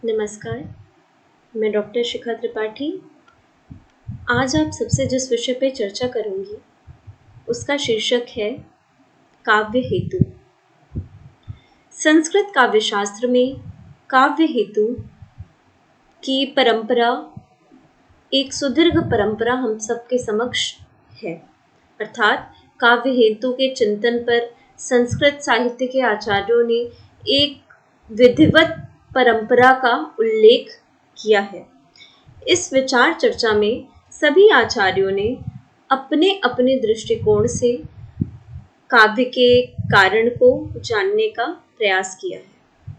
नमस्कार, मैं डॉक्टर शिखा त्रिपाठी। आज आप सबसे जिस विषय पे चर्चा करूंगी उसका शीर्षक है काव्य हेतु। संस्कृत काव्यशास्त्र में काव्य हेतु की परंपरा एक सुदीर्घ परंपरा हम सबके समक्ष है। अर्थात काव्य हेतु के चिंतन पर संस्कृत साहित्य के आचार्यों ने एक विधिवत परंपरा का उल्लेख किया है। इस विचार चर्चा में सभी आचार्यों ने अपने अपने दृष्टिकोण से काव्य के कारण को जानने का प्रयास किया है।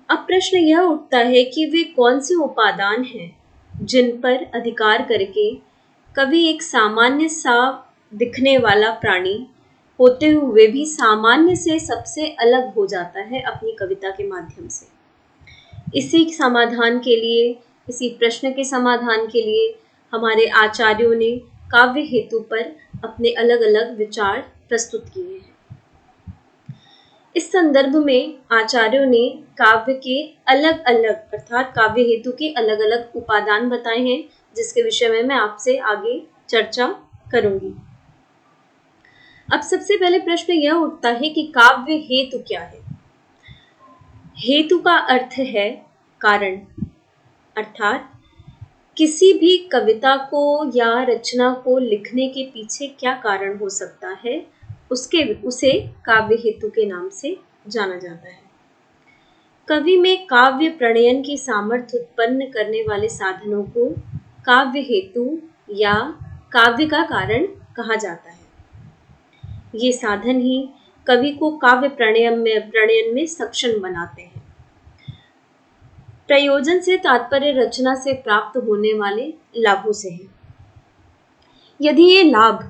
अब प्रश्न यह उठता है कि वे कौन से उपादान हैं जिन पर अधिकार करके कवि एक सामान्य सा दिखने वाला प्राणी होते हुए भी सामान्य से सबसे अलग हो जाता है अपनी कविता के माध्यम से। इसी समाधान के लिए, इसी प्रश्न के समाधान के लिए हमारे आचार्यों ने काव्य हेतु पर अपने अलग अलग विचार प्रस्तुत किए हैं। इस संदर्भ में आचार्यों ने काव्य के अलग अलग अर्थात काव्य हेतु के अलग अलग उपादान बताए हैं, जिसके विषय में मैं आपसे आगे चर्चा करूंगी। अब सबसे पहले प्रश्न यह उठता है कि काव्य हेतु क्या है। हेतु का अर्थ है कारण, अर्थात किसी भी कविता को या रचना को लिखने के पीछे क्या कारण हो सकता है, उसे काव्य हेतु के नाम से जाना जाता है। कवि में काव्य प्रणयन की सामर्थ्य उत्पन्न करने वाले साधनों को काव्य हेतु या काव्य का कारण कहा जाता है। ये साधन ही कवि को काव्य प्रणयन में सक्षम बनाते हैं। प्रयोजन से तात्पर्य रचना से प्राप्त होने वाले लाभों से है। यदि ये लाभ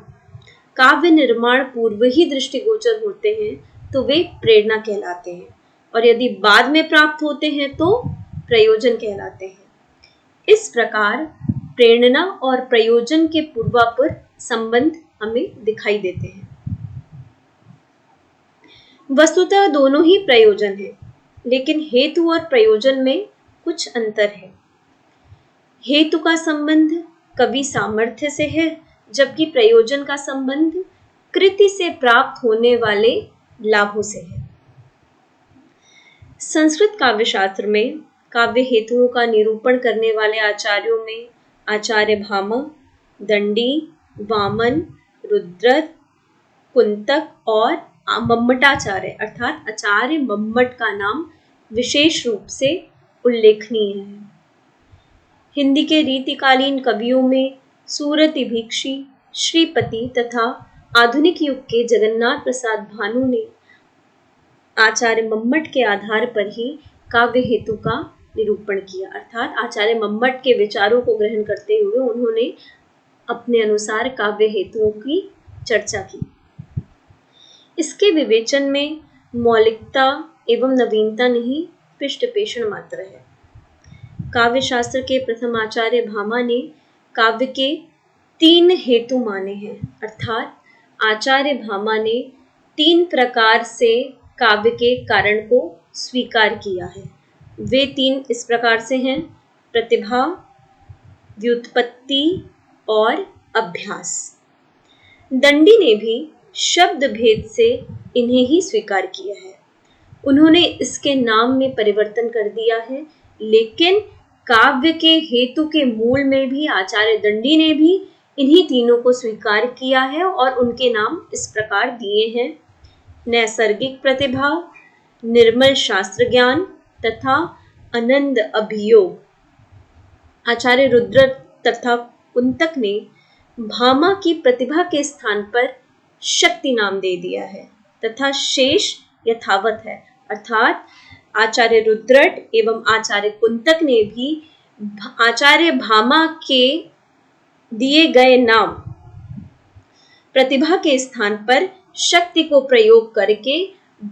काव्य निर्माण पूर्व ही दृष्टिगोचर होते हैं तो वे प्रेरणा कहलाते हैं, और यदि बाद में प्राप्त होते हैं तो प्रयोजन कहलाते हैं। इस प्रकार प्रेरणा और प्रयोजन के पूर्वापर संबंध हमें दिखाई देते हैं। वस्तुतः दोनों ही प्रयोजन है, लेकिन हेतु और प्रयोजन में कुछ अंतर है। हेतु का संबंध कवि सामर्थ्य से है, जबकि प्रयोजन का संबंध कृति से प्राप्त होने वाले लाभों से है। संस्कृत काव्यशास्त्र में काव्य हेतुओं का निरूपण करने वाले आचार्यों में आचार्य भामा, दंडी, वामन, रुद्रट, कुंतक और मम्मटाचार्य अर्थात आचार्य मम्मट का नाम विशेष रूप से उल्लेखनीय है। हिंदी के रीतिकालीन कवियों में सूरति भिक्षी, श्रीपति तथा आधुनिक युग के जगन्नाथ प्रसाद भानु ने आचार्य मम्मट के आधार पर ही काव्य हेतु का निरूपण किया। अर्थात आचार्य मम्मट के विचारों को ग्रहण करते हुए उन्होंने अपने अनुसार काव्य हेतुओं की चर्चा की। इसके विवेचन में मौलिकता एवं नवीनता नहीं, पृष्ठपेषण मात्र है। काव्य शास्त्र के प्रथम आचार्य भामा ने काव्य के 3 हेतु माने हैं। अर्थात आचार्य भामा ने 3 प्रकार से काव्य के कारण को स्वीकार किया है। वे 3 इस प्रकार से हैं: प्रतिभा, व्युत्पत्ति और अभ्यास। दंडी ने भी शब्द भेद से इन्हें ही स्वीकार किया है। उन्होंने इसके नाम में परिवर्तन कर दिया है, लेकिन काव्य के हेतु के मूल में भी आचार्य दंडी ने भी इन्हीं तीनों को स्वीकार किया है और उनके नाम इस प्रकार दिए हैं: नैसर्गिक प्रतिभा, निर्मल शास्त्र ज्ञान तथा आनंद अभियोग। आचार्य रुद्र तथा कुंतक ने भामा की प्रतिभा के स्थान पर शक्ति नाम दे दिया है तथा शेष यथावत है। अर्थात आचार्य रुद्रट एवं आचार्य कुंतक ने भी आचार्य भामा के दिए गए नाम प्रतिभा के स्थान पर शक्ति को प्रयोग करके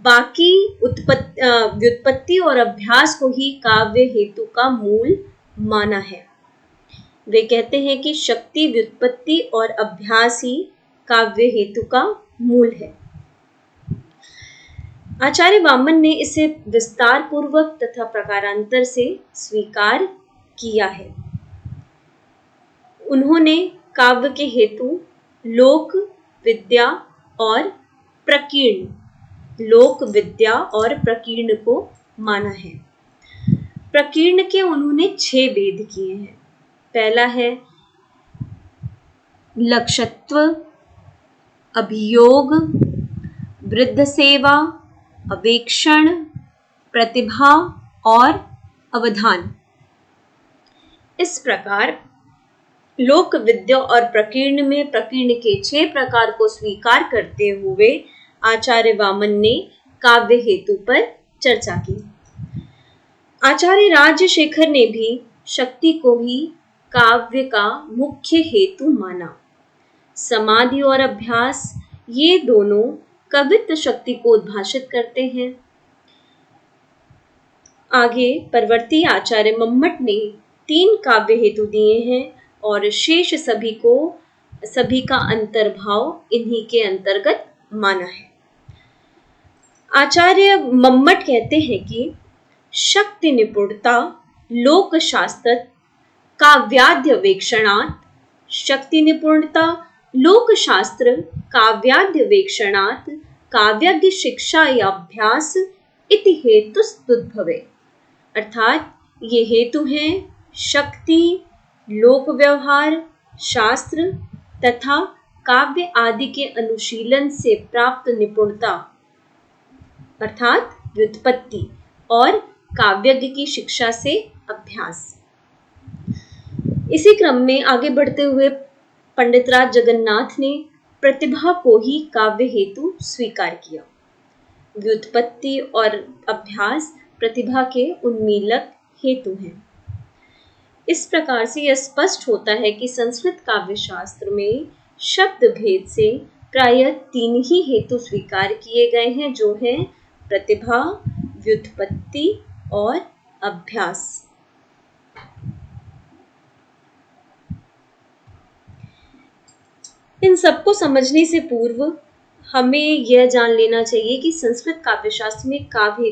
बाकी व्युत्पत्ति और अभ्यास को ही काव्य हेतु का मूल माना है। वे कहते हैं कि शक्ति, व्युत्पत्ति और अभ्यास ही काव्य हेतु का मूल है। आचार्य वामन ने इसे विस्तार पूर्वक तथा प्रकारांतर से स्वीकार किया है। उन्होंने काव्य के हेतु लोक विद्या और प्रकीर्ण को माना है। प्रकीर्ण के उन्होंने 6 भेद किए हैं। पहला है लक्ष्यत्व, अभियोग, वृद्ध सेवा, अवेक्षण, प्रतिभा और अवधान। इस प्रकार लोक विद्या और प्रकीर्ण में प्रकीर्ण के 6 प्रकार को स्वीकार करते हुए आचार्य वामन ने काव्य हेतु पर चर्चा की। आचार्य राजशेखर ने भी शक्ति को ही काव्य का मुख्य हेतु माना। समाधि और अभ्यास ये दोनों कवित्व शक्ति को उद्भाषित करते हैं। आगे परवर्ती आचार्य मम्मट ने 3 काव्य हेतु दिए हैं और शेष सभी का अंतर्भाव इन्हीं के अंतर्गत माना है। आचार्य मम्मट कहते हैं कि शक्ति निपुणता लोक शास्त्र काव्याद्यवेक्षणात्, शक्ति निपुणता लोक शास्त्र काव्याद्यवेक्षणात् काव्यज्ञ शिक्षायाभ्यास इति हेतुस्तुद्भवे। अर्थात ये हेतु हैं शक्ति, लोक व्यवहार, शास्त्र तथा काव्य आदि के अनुशीलन से प्राप्त निपुणता अर्थात व्युत्पत्ति और काव्यज्ञ की शिक्षा से अभ्यास। इसी क्रम में आगे बढ़ते हुए पंडितराज जगन्नाथ ने प्रतिभा को ही काव्य हेतु स्वीकार किया। व्युत्पत्ति और अभ्यास प्रतिभा के उन्मीलक हेतु हैं। इस प्रकार से यह स्पष्ट होता है कि संस्कृत काव्य शास्त्र में शब्द भेद से प्रायः 3 ही हेतु स्वीकार किए गए हैं, जो है प्रतिभा, व्युत्पत्ति और अभ्यास। इन सबको समझने से पूर्व हमें यह जान लेना चाहिए कि संस्कृत काव्य शास्त्र में काव्य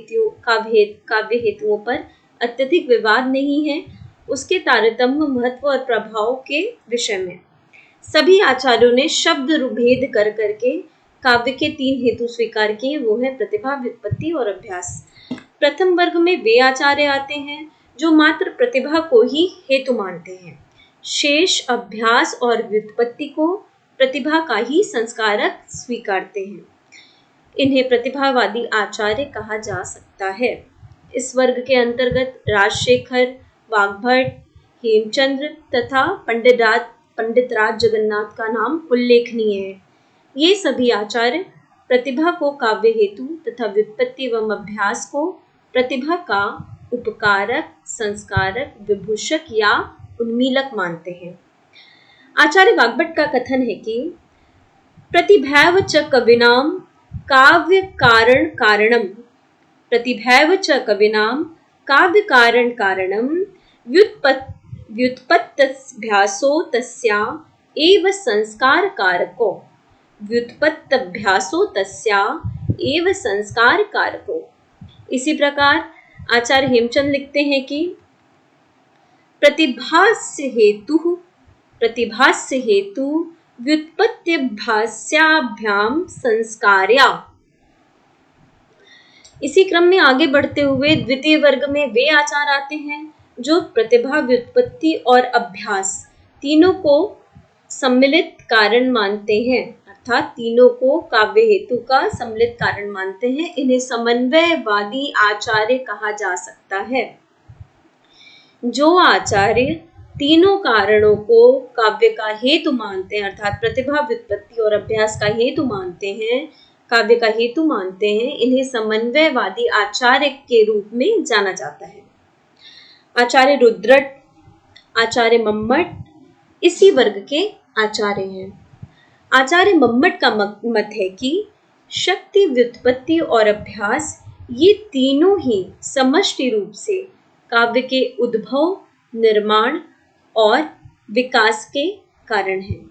हेतुओं पर अत्यधिक विवाद नहीं है। उसके तारतम्य, महत्व और प्रभाव के विषय में सभी आचार्यों ने शब्द भेद कर करके काव्य के 3 हेतु स्वीकार किए, वो है प्रतिभा, व्युत्पत्ति और अभ्यास। प्रथम वर्ग में वे आचार्य आते हैं जो मात्र प्रतिभा को ही हेतु मानते हैं। शेष अभ्यास और व्युत्पत्ति को प्रतिभा का ही संस्कारक स्वीकारते हैं। इन्हें प्रतिभावादी आचार्य कहा जा सकता है। इस वर्ग के अंतर्गत राजशेखर, वाग्भट, हेमचंद्र तथा पंडितराज जगन्नाथ का नाम उल्लेखनीय है। ये सभी आचार्य प्रतिभा को काव्य हेतु तथा व्युत्पत्ति एवं अभ्यास को प्रतिभा का उपकारक, संस्कारक, विभूषक या उन्मीलक मानते हैं। आचार्य वाग्भट का कथन है कि प्रतिभैव च कविनां काव्य कारण कारणम, प्रतिभैव च कविनां काव्य कारण कारणम व्युत्पत्त्यभ्यासो तस्या एव संस्कार कारको, व्युत्पत्त्यभ्यासो तस्या एव संस्कार कारको। इसी प्रकार आचार्य हेमचंद लिखते हैं कि प्रतिभास्य हेतु व्युत्पत्त्यभ्यास्याभ्याम संस्कार्या। इसी क्रम में आगे बढ़ते हुए द्वितीय वर्ग में वे आचार्य आते हैं जो प्रतिभा, व्युत्पत्ति और अभ्यास तीनों को सम्मिलित कारण मानते हैं, अर्थात तीनों को काव्य हेतु का सम्मिलित कारण मानते हैं। इन्हें समन्वयवादी आचार्य कहा जा सकता है। जो आचार्य तीनों कारणों को काव्य का हेतु मानते हैं, अर्थात प्रतिभा, व्युत्पत्ति और अभ्यास का हेतु मानते हैं, काव्य का हेतु मानते हैं, इन्हें समन्वयवादी आचार्य के रूप में जाना जाता है। आचार्य रुद्रट, आचार्य मम्मट इसी वर्ग के आचार्य हैं। आचार्य मम्मट का मत है कि शक्ति, व्युत्पत्ति और अभ्यास ये तीनों ही समष्टि रूप से काव्य के उद्भव, निर्माण और विकास के कारण हैं,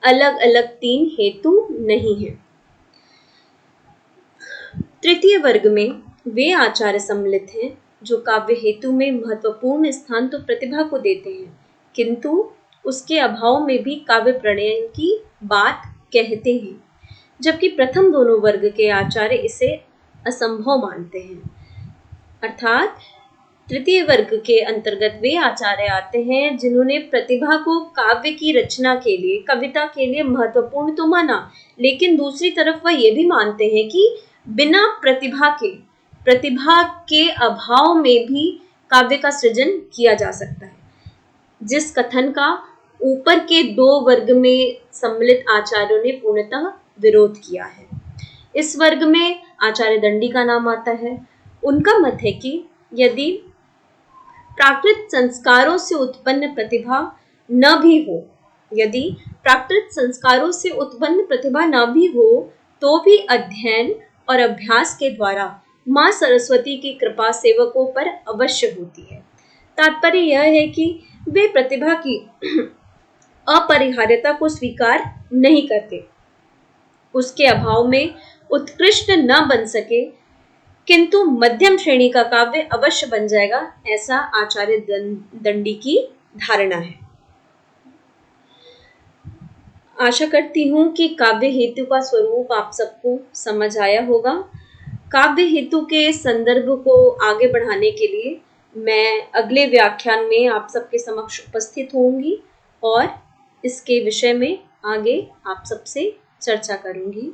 अलग अलग 3 हेतु नहीं हैं। तृतीय वर्ग में वे आचार्य सम्मिलित हैं जो काव्य हेतु में महत्वपूर्ण स्थान तो प्रतिभा को देते हैं, किंतु उसके अभाव में भी काव्य प्रणयन की बात कहते हैं, जबकि प्रथम दोनों वर्ग के आचार्य इसे असंभव मानते हैं। अर्थात तृतीय वर्ग के अंतर्गत वे आचार्य आते हैं जिन्होंने प्रतिभा को काव्य की रचना के लिए, कविता के लिए महत्वपूर्ण तो माना, लेकिन दूसरी तरफ वह ये भी मानते हैं कि बिना प्रतिभा के अभाव में भी काव्य का सृजन किया जा सकता है। जिस कथन का ऊपर के दो वर्ग में सम्मिलित आचार्यों ने पूर्णतः विरोध किया है। इस वर्ग में आचार्य दंडी का नाम आता है। उनका मत है कि यदि प्राकृत संस्कारों से उत्पन्न प्रतिभा न भी हो तो भी अध्ययन और अभ्यास के द्वारा माँ सरस्वती की कृपा सेवकों पर अवश्य होती है। तात्पर्य यह है कि वे प्रतिभा की अपरिहार्यता को स्वीकार नहीं करते, उसके अभाव में उत्कृष्ट न बन सके किंतु मध्यम श्रेणी का काव्य अवश्य बन जाएगा, ऐसा आचार्य दंडी की धारणा है। आशा करती हूँ कि काव्य हेतु का स्वरूप आप सबको समझ आया होगा। काव्य हेतु के संदर्भ को आगे बढ़ाने के लिए मैं अगले व्याख्यान में आप सबके समक्ष उपस्थित होंगी और इसके विषय में आगे आप सबसे चर्चा करूंगी।